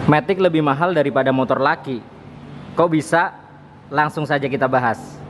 Matic lebih mahal daripada motor laki. Kok bisa? Langsung saja kita bahas.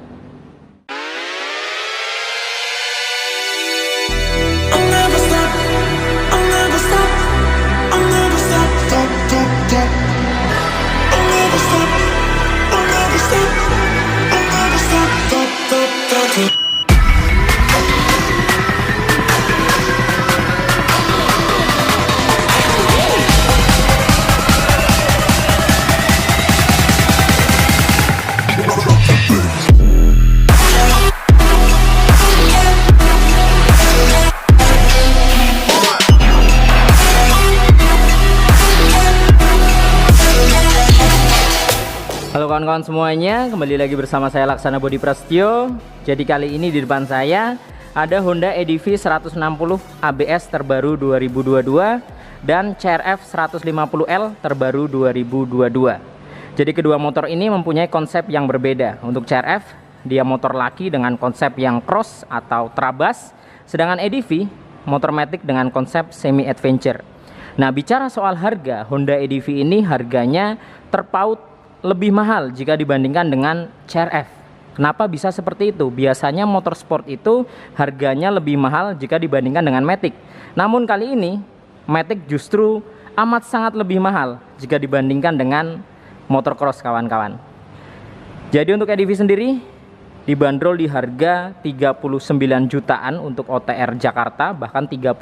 Halo kawan-kawan semuanya, kembali lagi bersama saya Laksana Bodi Prasetyo. Jadi kali ini di depan saya ada Honda EDV 160 ABS terbaru 2022 dan CRF 150L terbaru 2022. Jadi kedua motor ini mempunyai konsep yang berbeda. Untuk CRF, dia motor laki dengan konsep yang cross atau trabas, sedangkan EDV motor matic dengan konsep semi adventure. Nah, bicara soal harga, Honda EDV ini harganya terpaut lebih mahal jika dibandingkan dengan CRF. Kenapa bisa seperti itu? Biasanya motor sport itu harganya lebih mahal jika dibandingkan dengan matic. Namun kali ini matic justru amat sangat lebih mahal jika dibandingkan dengan motor cross kawan-kawan. Jadi untuk EDV sendiri dibanderol di harga 39 jutaan untuk OTR Jakarta, bahkan 39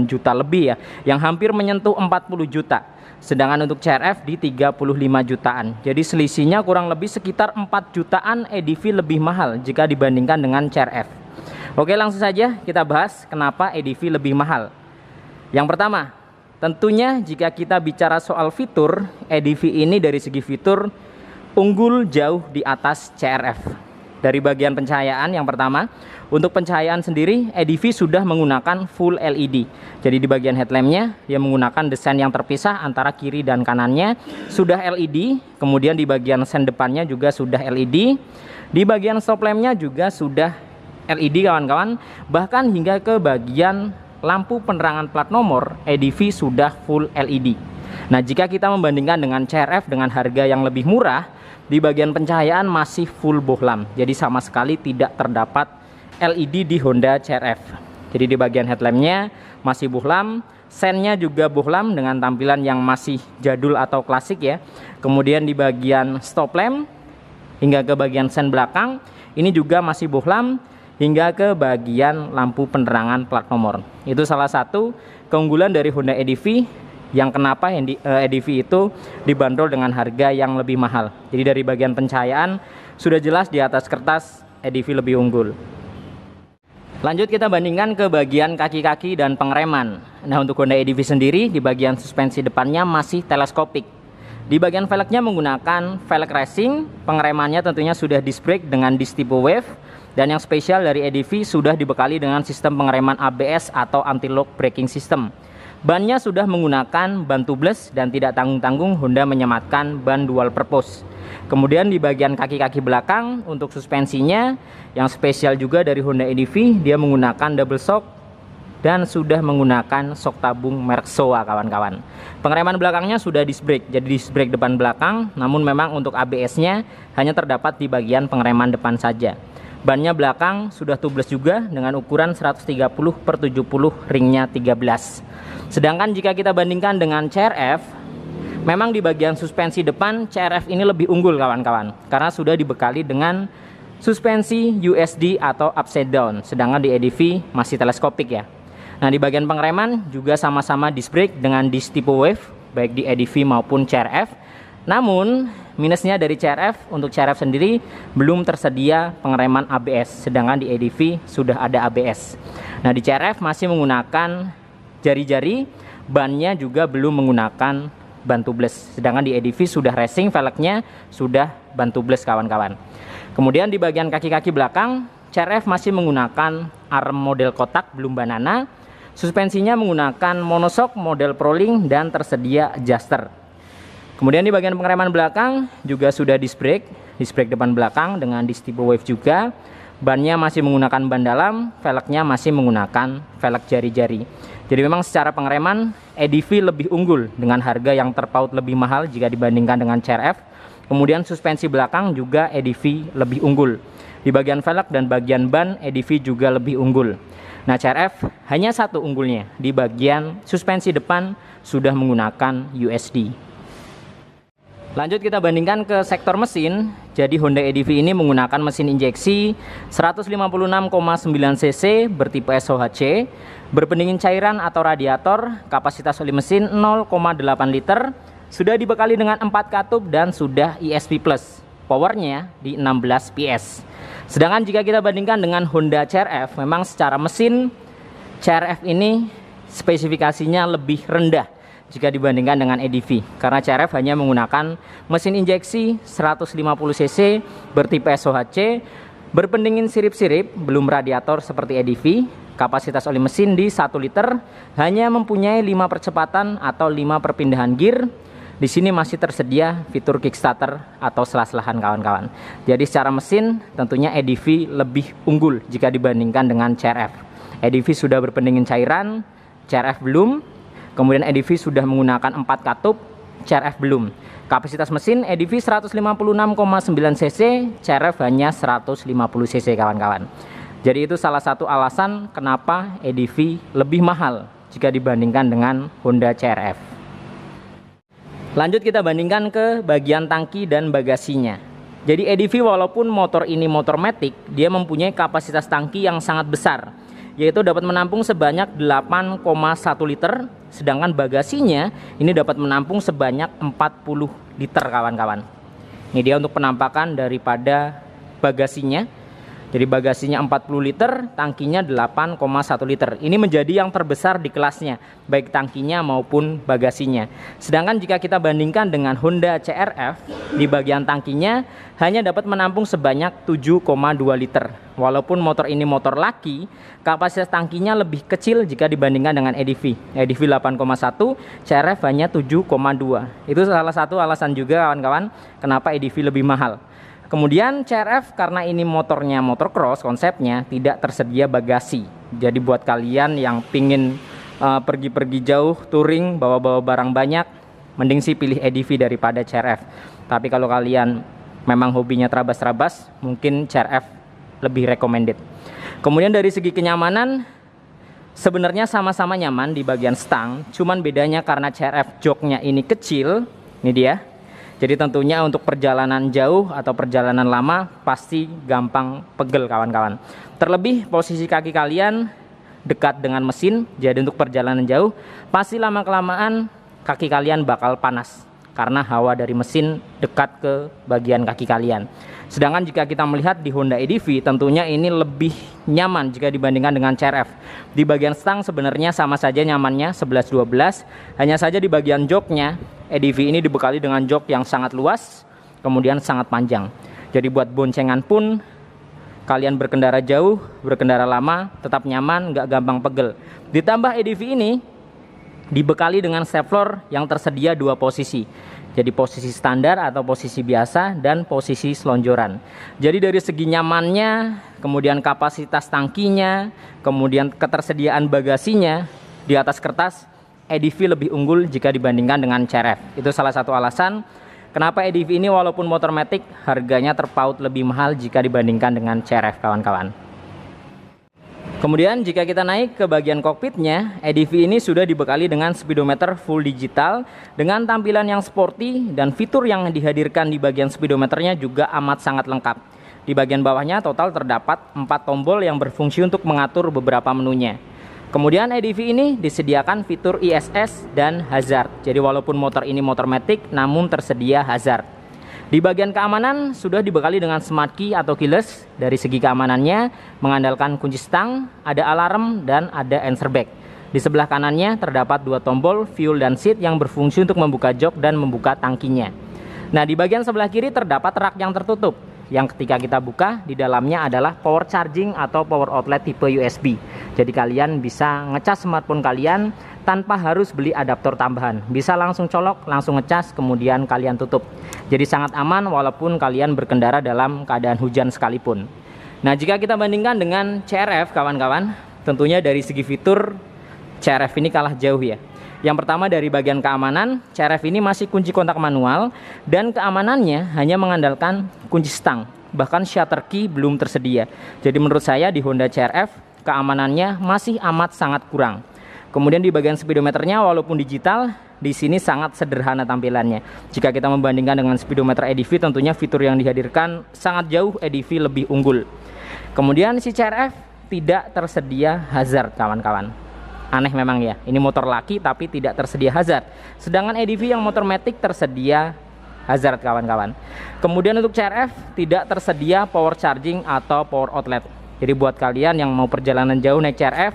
juta lebih ya, yang hampir menyentuh 40 juta. Sedangkan untuk CRF di 35 jutaan. Jadi selisihnya kurang lebih sekitar 4 jutaan EDV lebih mahal jika dibandingkan dengan CRF. Oke, langsung saja kita bahas kenapa EDV lebih mahal. Yang pertama, tentunya jika kita bicara soal fitur, EDV ini dari segi fitur unggul jauh di atas CRF. Dari bagian pencahayaan yang pertama, untuk pencahayaan sendiri EDV sudah menggunakan full LED. Jadi di bagian headlampnya dia menggunakan desain yang terpisah antara kiri dan kanannya sudah LED. Kemudian di bagian sen depannya juga sudah LED. Di bagian stop lampnya juga sudah LED kawan-kawan. Bahkan hingga ke bagian lampu penerangan plat nomor EDV sudah full LED. Nah, jika kita membandingkan dengan CRF dengan harga yang lebih murah, di bagian pencahayaan masih full bohlam. Jadi sama sekali tidak terdapat LED di Honda CRF. Jadi di bagian headlampnya masih bohlam, sennya juga bohlam dengan tampilan yang masih jadul atau klasik ya. Kemudian di bagian stop lamp hingga ke bagian sen belakang ini juga masih bohlam hingga ke bagian lampu penerangan plat nomor. Itu salah satu keunggulan dari Honda EDV yang kenapa EDV itu dibanderol dengan harga yang lebih mahal. Jadi dari bagian pencahayaan sudah jelas di atas kertas EDV lebih unggul. Lanjut kita bandingkan ke bagian kaki-kaki dan pengereman. Nah, untuk Honda EDV sendiri di bagian suspensi depannya masih teleskopik. Di bagian velgnya menggunakan velg racing, pengeremannya tentunya sudah disc brake dengan disc tipe wave, dan yang spesial dari EDV sudah dibekali dengan sistem pengereman ABS atau anti-lock braking system. Bannya sudah menggunakan ban tubeless dan tidak tanggung-tanggung Honda menyematkan ban dual purpose. Kemudian di bagian kaki-kaki belakang untuk suspensinya yang spesial juga dari Honda EDV, dia menggunakan double shock dan sudah menggunakan shock tabung merek Showa kawan-kawan. Pengereman belakangnya sudah disc brake, jadi disc brake depan belakang, namun memang untuk ABS-nya hanya terdapat di bagian pengereman depan saja. Bannya belakang sudah tubeless juga dengan ukuran 130/70, ringnya 13. Sedangkan jika kita bandingkan dengan CRF, memang di bagian suspensi depan CRF ini lebih unggul kawan-kawan, karena sudah dibekali dengan suspensi USD atau upside down, sedangkan di EDV masih teleskopik ya. Nah, di bagian pengereman juga sama-sama disc brake dengan disc tipe wave baik di EDV maupun CRF. Namun minusnya dari CRF, untuk CRF sendiri belum tersedia pengereman ABS, sedangkan di EDV sudah ada ABS. Nah, di CRF masih menggunakan jari-jari, bannya juga belum menggunakan ban tubeless, sedangkan di EDV sudah racing, velgnya sudah ban tubeless kawan-kawan. Kemudian di bagian kaki-kaki belakang CRF masih menggunakan arm model kotak belum banana, suspensinya menggunakan monoshock model Prolink dan tersedia adjuster. Kemudian di bagian pengereman belakang juga sudah disc brake depan belakang dengan disc tipe wave juga. Bannya masih menggunakan ban dalam, velgnya masih menggunakan velg jari-jari. Jadi memang secara pengereman EDV lebih unggul dengan harga yang terpaut lebih mahal jika dibandingkan dengan CRF. Kemudian suspensi belakang juga EDV lebih unggul. Di bagian velg dan bagian ban EDV juga lebih unggul. Nah, CRF hanya satu unggulnya, di bagian suspensi depan sudah menggunakan USD. Lanjut kita bandingkan ke sektor mesin. Jadi Honda EDV ini menggunakan mesin injeksi 156,9 cc bertipe SOHC, berpendingin cairan atau radiator, kapasitas oli mesin 0,8 liter, sudah dibekali dengan 4 katup dan sudah ESP Plus. Powernya di 16 PS. Sedangkan jika kita bandingkan dengan Honda CRF, memang secara mesin CRF ini spesifikasinya lebih rendah jika dibandingkan dengan EDV, karena CRF hanya menggunakan mesin injeksi 150 cc bertipe SOHC, berpendingin sirip-sirip, belum radiator seperti EDV, kapasitas oli mesin di 1 liter, hanya mempunyai 5 percepatan atau 5 perpindahan gear. Di sini masih tersedia fitur kickstarter atau selah-selahan kawan-kawan. Jadi secara mesin tentunya EDV lebih unggul jika dibandingkan dengan CRF. EDV sudah berpendingin cairan, CRF belum. Kemudian EDV sudah menggunakan 4 katup, CRF belum. Kapasitas mesin EDV 156,9 cc, CRF hanya 150 cc kawan-kawan. Jadi itu salah satu alasan kenapa EDV lebih mahal jika dibandingkan dengan Honda CRF. Lanjut kita bandingkan ke bagian tangki dan bagasinya. Jadi EDV walaupun motor ini motor matic, dia mempunyai kapasitas tangki yang sangat besar, yaitu dapat menampung sebanyak 8,1 liter, sedangkan bagasinya ini dapat menampung sebanyak 40 liter kawan-kawan. Ini dia untuk penampakan daripada bagasinya. Jadi bagasinya 40 liter, tangkinya 8,1 liter. Ini menjadi yang terbesar di kelasnya, baik tangkinya maupun bagasinya. Sedangkan jika kita bandingkan dengan Honda CRF, di bagian tangkinya hanya dapat menampung sebanyak 7,2 liter. Walaupun motor ini motor laki, kapasitas tangkinya lebih kecil jika dibandingkan dengan EDV. EDV 8,1, CRF hanya 7,2. Itu salah satu alasan juga kawan-kawan kenapa EDV lebih mahal. Kemudian CRF karena ini motornya motor cross, konsepnya tidak tersedia bagasi. Jadi buat kalian yang pingin pergi-pergi jauh, touring, bawa-bawa barang banyak, mending sih pilih EDV daripada CRF. Tapi kalau kalian memang hobinya terabas-terabas, mungkin CRF lebih recommended. Kemudian dari segi kenyamanan, sebenarnya sama-sama nyaman di bagian stang, cuman bedanya karena CRF joknya ini kecil, ini dia. Jadi tentunya untuk perjalanan jauh atau perjalanan lama pasti gampang pegel kawan-kawan. Terlebih posisi kaki kalian dekat dengan mesin, jadi untuk perjalanan jauh pasti lama-kelamaan kaki kalian bakal panas karena hawa dari mesin dekat ke bagian kaki kalian. Sedangkan jika kita melihat di Honda EDV, tentunya ini lebih nyaman jika dibandingkan dengan CRF. Di bagian stang sebenarnya sama saja nyamannya 11-12, hanya saja di bagian joknya EDV ini dibekali dengan jok yang sangat luas, kemudian sangat panjang. Jadi buat boncengan pun kalian berkendara jauh, berkendara lama, tetap nyaman, nggak gampang pegel. Ditambah EDV ini dibekali dengan stepfloor yang tersedia 2 posisi. Jadi posisi standar atau posisi biasa dan posisi selonjoran. Jadi dari segi nyamannya, kemudian kapasitas tangkinya, kemudian ketersediaan bagasinya di atas kertas, EDV lebih unggul jika dibandingkan dengan CRF. Itu salah satu alasan kenapa EDV ini walaupun motor matic harganya terpaut lebih mahal jika dibandingkan dengan CRF kawan-kawan. Kemudian jika kita naik ke bagian kokpitnya, EDV ini sudah dibekali dengan speedometer full digital dengan tampilan yang sporty, dan fitur yang dihadirkan di bagian speedometernya juga amat sangat lengkap. Di bagian bawahnya total terdapat 4 tombol yang berfungsi untuk mengatur beberapa menunya. Kemudian EDV ini disediakan fitur ISS dan hazard. Jadi walaupun motor ini motor matic, namun tersedia hazard. Di bagian keamanan sudah dibekali dengan smart key atau keyless. Dari segi keamanannya mengandalkan kunci stang, ada alarm, dan ada answer back. Di sebelah kanannya terdapat 2 tombol fuel dan seat yang berfungsi untuk membuka jok dan membuka tangkinya. Nah, di bagian sebelah kiri terdapat rak yang tertutup, yang ketika kita buka di dalamnya adalah power charging atau power outlet tipe USB. Jadi kalian bisa ngecas smartphone kalian tanpa harus beli adaptor tambahan. Bisa langsung colok, langsung ngecas, kemudian kalian tutup. Jadi sangat aman walaupun kalian berkendara dalam keadaan hujan sekalipun. Nah, jika kita bandingkan dengan CRF kawan-kawan, tentunya dari segi fitur CRF ini kalah jauh ya. Yang pertama dari bagian keamanan, CRF ini masih kunci kontak manual dan keamanannya hanya mengandalkan kunci stang. Bahkan shutter key belum tersedia. Jadi menurut saya di Honda CRF keamanannya masih amat sangat kurang. Kemudian di bagian speedometernya walaupun digital, di sini sangat sederhana tampilannya. Jika kita membandingkan dengan speedometer EDV, tentunya fitur yang dihadirkan sangat jauh EDV lebih unggul. Kemudian si CRF tidak tersedia hazard kawan-kawan. Aneh memang ya, ini motor laki tapi tidak tersedia hazard. Sedangkan EDV yang motor matic tersedia hazard kawan-kawan. Kemudian untuk CRF tidak tersedia power charging atau power outlet. Jadi buat kalian yang mau perjalanan jauh naik CRF,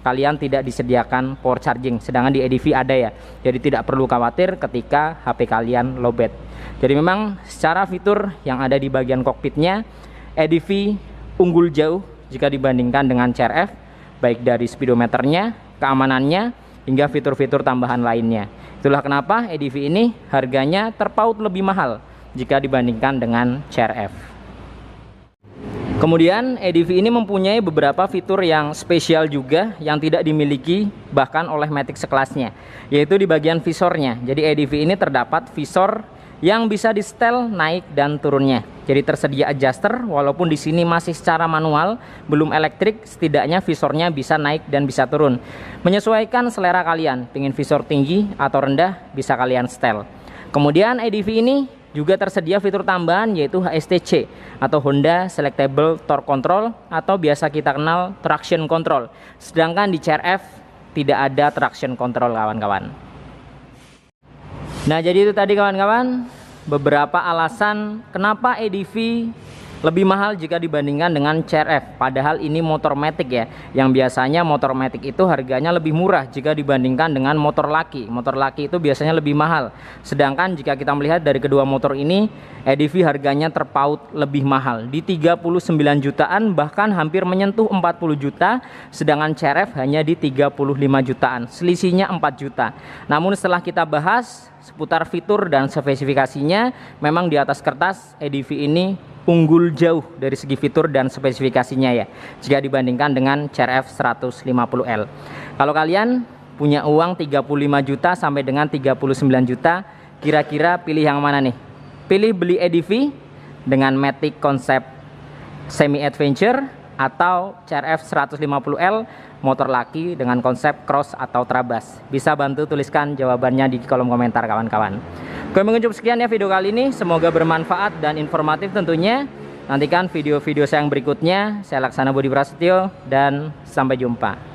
kalian tidak disediakan power charging. Sedangkan di EDV ada ya. Jadi tidak perlu khawatir ketika HP kalian lowbat. Jadi memang secara fitur yang ada di bagian kokpitnya, EDV unggul jauh jika dibandingkan dengan CRF. Baik dari speedometernya, keamanannya, hingga fitur-fitur tambahan lainnya. Itulah kenapa EDV ini harganya terpaut lebih mahal jika dibandingkan dengan CRF. Kemudian EDV ini mempunyai beberapa fitur yang spesial juga yang tidak dimiliki bahkan oleh Matic sekelasnya, yaitu di bagian visornya. Jadi EDV ini terdapat visor yang bisa di setel naik dan turunnya. Jadi tersedia adjuster, walaupun di sini masih secara manual, belum elektrik, setidaknya visornya bisa naik dan bisa turun. Menyesuaikan selera kalian, pingin visor tinggi atau rendah bisa kalian setel. Kemudian EDV ini juga tersedia fitur tambahan yaitu HSTC atau Honda Selectable Torque Control atau biasa kita kenal Traction Control. Sedangkan di CRF tidak ada Traction Control kawan-kawan. Nah jadi itu tadi kawan-kawan beberapa alasan kenapa EDV lebih mahal jika dibandingkan dengan CRF. Padahal ini motor matic ya, yang biasanya motor matic itu harganya lebih murah jika dibandingkan dengan motor laki. Motor laki itu biasanya lebih mahal. Sedangkan jika kita melihat dari kedua motor ini, EDV harganya terpaut lebih mahal di 39 jutaan, bahkan hampir menyentuh 40 juta. Sedangkan CRF hanya di 35 jutaan, selisihnya 4 juta. Namun setelah kita bahas seputar fitur dan spesifikasinya, memang di atas kertas EDV ini unggul jauh dari segi fitur dan spesifikasinya ya, jika dibandingkan dengan CRF 150L. Kalau kalian punya uang 35 juta sampai dengan 39 juta, kira-kira pilih yang mana nih? Pilih beli EDV dengan matic konsep semi adventure atau CRF 150L motor laki dengan konsep cross atau trabas? Bisa bantu tuliskan jawabannya di kolom komentar kawan-kawan. Oke, mungkin cukup sekian ya video kali ini, semoga bermanfaat dan informatif tentunya. Nantikan video-video saya yang berikutnya. Saya Laksana Budi Prasetyo dan sampai jumpa.